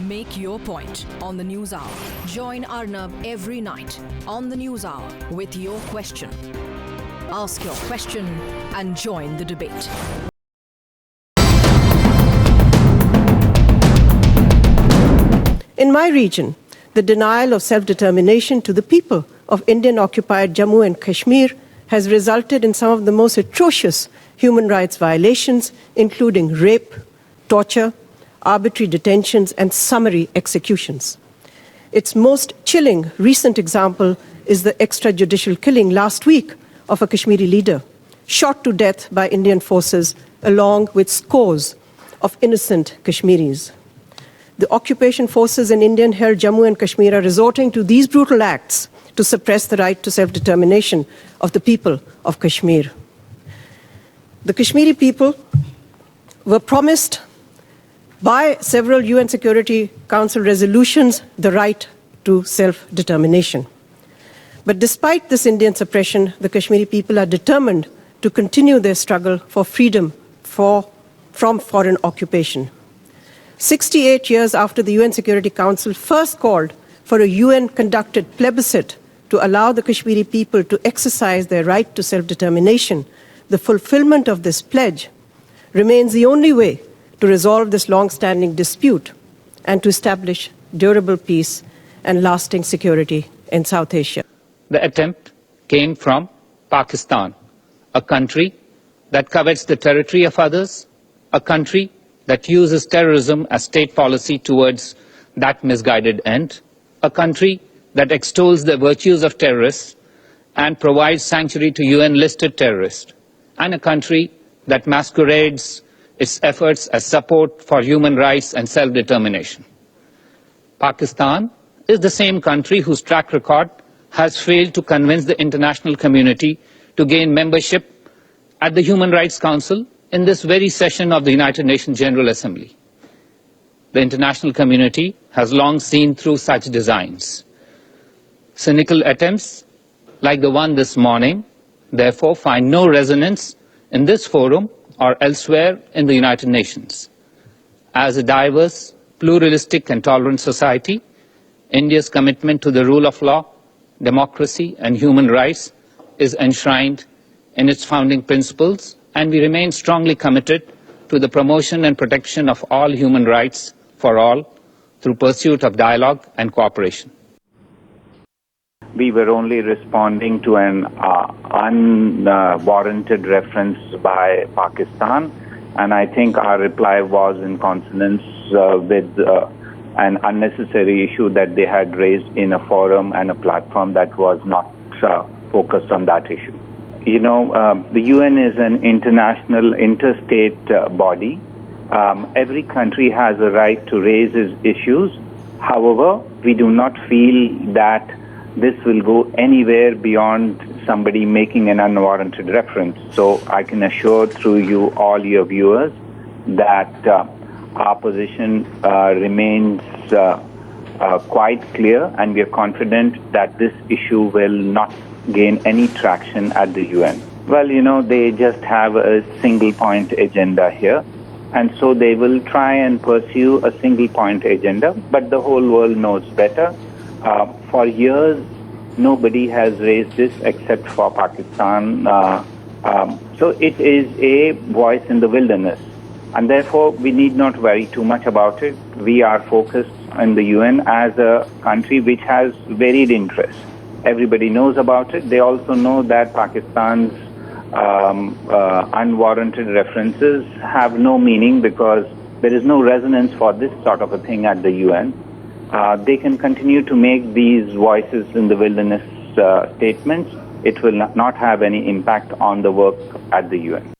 Make your point on the News Hour. Join Arnab every night on the News Hour with your question. Ask your question and join the debate. In my region, the denial of self-determination to the people of Indian-occupied Jammu and Kashmir has resulted in some of the most atrocious human rights violations, including rape, torture, arbitrary detentions, and summary executions. Its most chilling recent example is the extrajudicial killing last week of a Kashmiri leader, shot to death by Indian forces along with scores of innocent Kashmiris. The occupation forces in Indian-held Jammu and Kashmir are resorting to these brutal acts to suppress the right to self-determination of the people of Kashmir. The Kashmiri people were promised by several UN Security Council resolutions the right to self-determination. But despite this Indian suppression, the Kashmiri people are determined to continue their struggle for freedom from foreign occupation. 68 years after the UN Security Council first called for a UN-conducted plebiscite to allow the Kashmiri people to exercise their right to self-determination, the fulfillment of this pledge remains the only way to resolve this long-standing dispute and to establish durable peace and lasting security in South Asia. The attempt came from Pakistan, a country that covets the territory of others, a country that uses terrorism as state policy towards that misguided end, a country that extols the virtues of terrorists and provides sanctuary to UN-listed terrorists, and a country that masquerades its efforts as support for human rights and self-determination. Pakistan is the same country whose track record has failed to convince the international community to gain membership at the Human Rights Council in this very session of the United Nations General Assembly. The international community has long seen through such designs. Cynical attempts like the one this morning, therefore, find no resonance in this forum or elsewhere in the United Nations. As a diverse, pluralistic and tolerant society, India's commitment to the rule of law, democracy and human rights is enshrined in its founding principles, and we remain strongly committed to the promotion and protection of all human rights for all through pursuit of dialogue and cooperation. We were only responding to an unwarranted reference by Pakistan, and I think our reply was in consonance with an unnecessary issue that they had raised in a forum and a platform that was not focused on that issue. You know, the UN is an international, interstate body. Every country has a right to raise its issues. However, we do not feel that this will go anywhere beyond somebody making an unwarranted reference. So I can assure through you, all your viewers, that our position remains quite clear, and we are confident that this issue will not gain any traction at the UN. Well, you know, they just have a single point agenda here, and so they will try and pursue a single point agenda, but the whole world knows better. For years, nobody has raised this except for Pakistan. So it is a voice in the wilderness, and therefore we need not worry too much about it. We are focused in the UN as a country which has varied interests. Everybody knows about it. They also know that Pakistan's unwarranted references have no meaning because there is no resonance for this sort of a thing at the UN. They can continue to make these voices in the wilderness statements. It will not have any impact on the work at the UN.